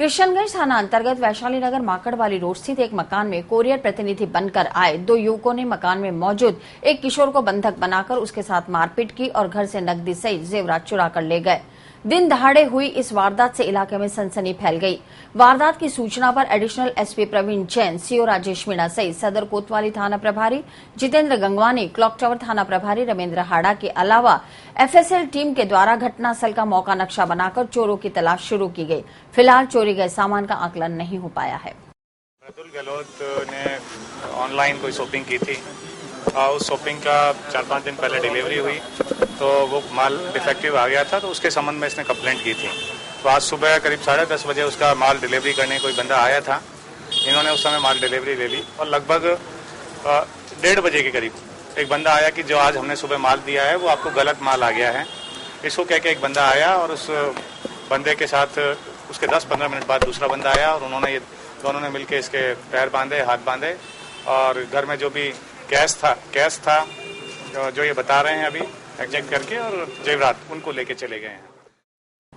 कृष्णगंज थाना अंतर्गत वैशाली नगर माकड़वाली रोड स्थित एक मकान में कोरियर प्रतिनिधि बनकर आए दो युवकों ने मकान में मौजूद एक किशोर को बंधक बनाकर उसके साथ मारपीट की और घर से नकदी सहित जेवरात चुरा कर ले गए। दिन दहाड़े हुई इस वारदात से इलाके में सनसनी फैल गई। वारदात की सूचना पर additional SP Praveen Jain, CO Rajesh Meena सहित सदर कोतवाली थाना प्रभारी जितेंद्र गंगवानी, क्लॉक टावर थाना प्रभारी रमेंद्र हाड़ा के अलावा एफएसएल टीम के द्वारा घटनास्थल का मौका नक्शा बनाकर चोरों की तलाश शुरू की गई। फिलहाल चोरी गए सामान का आकलन नहीं हो पाया है। अब्दुल गहलोत ने ऑनलाइन कोई शॉपिंग की थी। उस शॉपिंग का 4-5 दिन पहले डिलीवरी हुई तो वो माल डिफेक्टिव आ गया था, तो उसके संबंध में इसने कंप्लेंट की थी। तो आज सुबह करीब 10:30 बजे उसका माल डिलीवरी करने कोई बंदा आया था। इन्होंने उस समय माल डिलीवरी ले ली और लगभग 1:30 बजे के करीब एक बंदा आया कि जो आज हमने सुबह माल दिया है वो आपको गलत माल आ गया है। इसको कह के एक बंदा आया और उस बंदे के साथ उसके 10-15 मिनट बाद दूसरा बंदा आया और उन्होंने ये दोनों ने मिलकर इसके पैर बांधे, हाथ बांधे और घर में जो भी कैश था जो ये बता रहे हैं अभी एग्जैक्ट करके, और जेवरात उनको लेके चले गए हैं।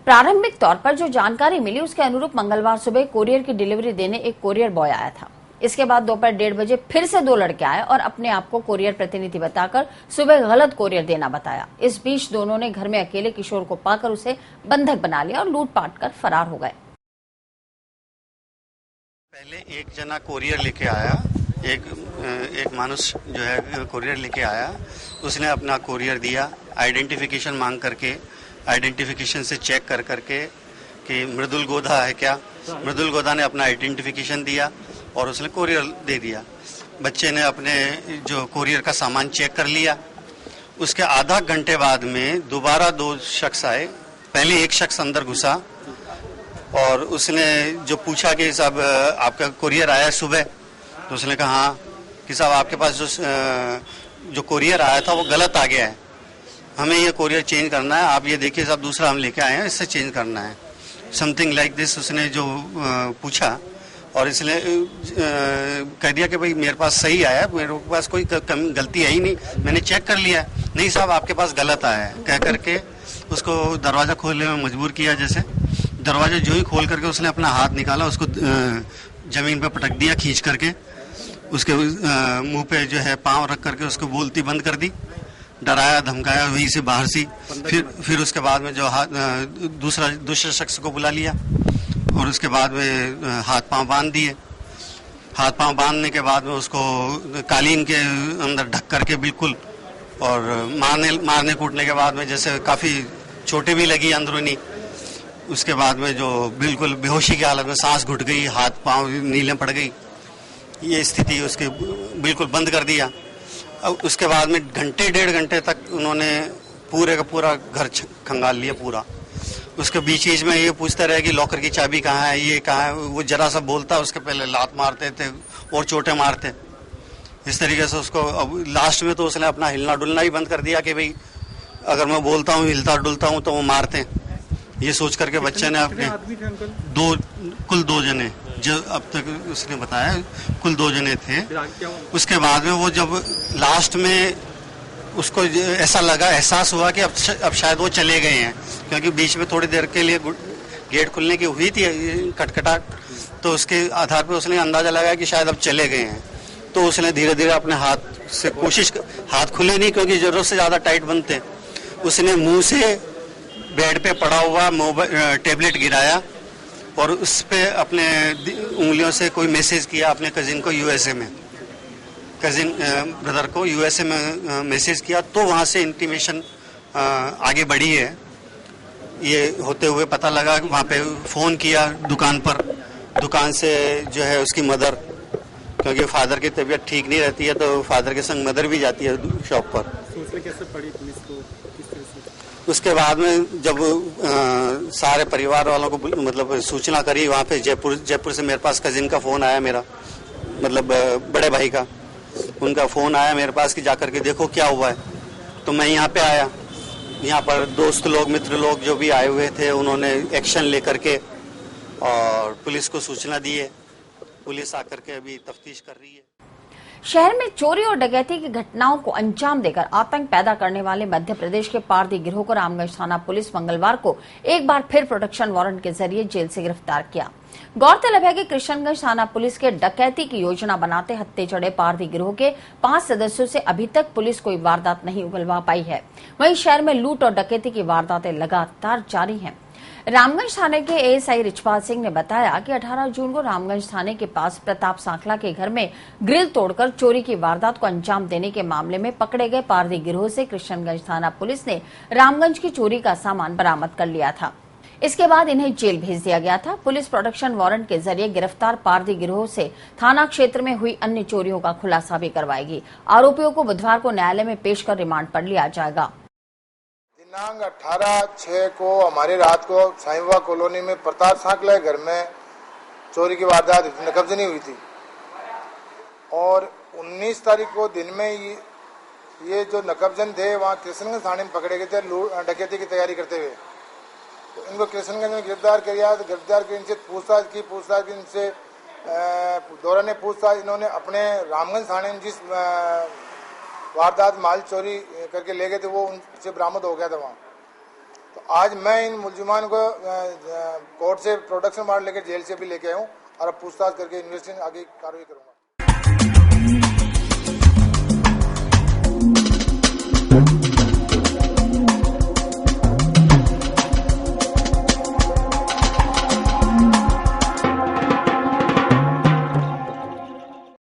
प्रारंभिक तौर पर जो जानकारी मिली उसके अनुरूप मंगलवार सुबह कोरियर की डिलीवरी देने एक कोरियर बॉय आया था। इसके बाद दोपहर 1:30 बजे फिर से दो लड़के आए और अपने आप को कोरियर प्रतिनिधि बताकर सुबह गलत कोरियर देना बताया। इस बीच दोनों ने घर में अकेले किशोर को पाकर उसे बंधक बना लिया और लूटपाट कर फरार हो गए। पहले एक जना कोरियर लेके आया, एक मानुष जो है कोरियर लेके आया, उसने अपना कोरियर दिया, आइडेंटिफिकेशन मांग करके आइडेंटिफिकेशन से चेक कर करके कि मृदुल गोधा है क्या। मृदुल गोधा ने अपना आइडेंटिफिकेशन दिया और उसने कोरियर दे दिया। बच्चे ने अपने जो कोरियर का सामान चेक कर लिया। उसके आधा घंटे बाद में दोबारा दो शख्स आए। पहले एक शख्स अंदर घुसा और उसने जो पूछा कि साहब आपका कोरियर आया सुबह, तो उसने कहा हाँ कि साहब आपके पास जो कोरियर आया था वो गलत आ गया है, हमें ये कोरियर चेंज करना है, आप ये देखिए साहब दूसरा हम लेके आए हैं, इससे चेंज करना है, समथिंग लाइक दिस उसने जो पूछा। और इसने कह दिया कि भाई मेरे पास सही आया है, मेरे पास कोई गलती है ही नहीं, मैंने चेक कर लिया है। नहीं साहब आपके पास गलत आया है कह करके उसको दरवाज़ा खोलने में मजबूर किया। जैसे दरवाज़ा जो ही खोल करके उसने अपना हाथ निकाला, उसको ज़मीन पर पटक दिया खींच करके, उसके मुंह पे जो है पाँव रख करके उसको बोलती बंद कर दी, डराया धमकाया वहीं से बाहर से। फिर उसके बाद में जो दूसरे शख्स को बुला लिया और उसके बाद में हाथ पांव बांध दिए। हाथ पांव बांधने के बाद में उसको कालीन के अंदर ढक करके बिल्कुल, और मारने कूटने के बाद में जैसे काफ़ी चोटें भी लगी अंदरूनी। उसके बाद में जो बिल्कुल बेहोशी की हालत में सांस घुट गई, हाथ पांव नीले पड़ गई, ये स्थिति उसके बिल्कुल बंद कर दिया। अब उसके बाद में घंटे 1.5 घंटे तक उन्होंने पूरे का पूरा घर खंगाल लिया पूरा। उसके बीच में ये पूछते रहे कि लॉकर की चाबी कहाँ है, ये कहाँ है। वो जरा सा बोलता उसके पहले लात मारते थे और चोटें मारते। इस तरीके से उसको अब लास्ट में तो उसने अपना हिलना डुलना ही बंद कर दिया कि भाई अगर मैं बोलता हूँ हिलता डुलता हूँ तो वो मारते हैं। ये सोच करके बच्चे ने अपने कुल 2 जने जो अब तक उसने बताया, कुल 2 जने थे। उसके बाद में वो जब लास्ट में उसको ऐसा लगा, एहसास हुआ कि अब शायद वो चले गए हैं, क्योंकि बीच में थोड़ी देर के लिए गेट खुलने की हुई थी खटखटाहट, तो उसके आधार पर उसने अंदाजा लगाया कि शायद अब चले गए हैं। तो उसने धीरे धीरे अपने हाथ से हाथ खुले नहीं क्योंकि जरूरत से ज़्यादा टाइट बनते, उसने मुंह से बेड पे पड़ा हुआ टेबलेट गिराया और उस पे अपने उंगलियों से कोई मैसेज किया अपने कजिन को यूएसए में, कजिन ब्रदर को यूएसए में मैसेज किया। तो वहाँ से इंटीमेशन आगे बढ़ी है। ये होते हुए पता लगा वहाँ पे फ़ोन किया दुकान से जो है उसकी मदर, क्योंकि फादर की तबीयत ठीक नहीं रहती है तो फादर के संग मदर भी जाती है शॉप पर। सूचना कैसे पड़ी पुलिस को? उसके बाद में जब सारे परिवार वालों को मतलब सूचना करी, वहाँ पे जयपुर से मेरे पास कजिन का फ़ोन आया, मेरा मतलब बड़े भाई का, उनका फ़ोन आया मेरे पास कि जाकर के देखो क्या हुआ है। तो मैं यहाँ पे आया। यहाँ पर दोस्त लोग मित्र लोग जो भी आए हुए थे उन्होंने एक्शन लेकर के और पुलिस को सूचना दी है। पुलिस आकर के अभी तफ्तीश कर रही है। शहर में चोरी और डकैती की घटनाओं को अंजाम देकर आतंक पैदा करने वाले मध्य प्रदेश के पारधी गिरोह को रामगंज थाना पुलिस मंगलवार को एक बार फिर प्रोटेक्शन वारंट के जरिए जेल से गिरफ्तार किया। गौरतलब है कि कृष्णगंज थाना पुलिस के डकैती की योजना बनाते हत्थे चढ़े पारधी गिरोह के 5 सदस्यों से अभी तक पुलिस कोई वारदात नहीं उगलवा पाई है। वहीं शहर में लूट और डकैती की वारदातें लगातार जारी हैं। रामगंज थाने के एएसआई रिचपाल सिंह ने बताया कि 18 जून को रामगंज थाने के पास प्रताप सांखला के घर में ग्रिल तोड़कर चोरी की वारदात को अंजाम देने के मामले में पकड़े गए पारधी गिरोह से कृष्णगंज थाना पुलिस ने रामगंज की चोरी का सामान बरामद कर लिया था। इसके बाद इन्हें जेल भेज दिया गया था। पुलिस प्रोटेक्शन वारंट के जरिए गिरफ्तार पारधी गिरोह से थाना क्षेत्र में हुई अन्य चोरियों का खुलासा भी करवाएगी। आरोपियों को बुधवार को न्यायालय में पेश कर रिमांड पर लिया जाएगा। दिनांक 18/6 को हमारी रात को साईबाबा कॉलोनी में प्रताप सांखला घर में चोरी की वारदात नकबजनी हुई थी और 19 तारीख को दिन में ये जो नकबजन थे वहाँ कृष्णगंज थाने में पकड़े गए थे डकैती की तैयारी करते हुए। तो इनको कृष्णगंज में गिरफ्तार किया, तो गिरफ्तार कर इनसे पूछताछ की इनसे दौरान पूछताछ इन्होंने अपने रामगंज थाने में जिस वारदात माल चोरी करके ले गए थे वो उनसे बरामद हो गया था वहाँ। तो आज मैं इन मुलजिमान को कोर्ट से प्रोटेक्शन वारंट लेकर जेल से भी लेके आया हूँ और अब पूछताछ करके इन्वेस्टिगेशन आगे कार्रवाई करूँगा।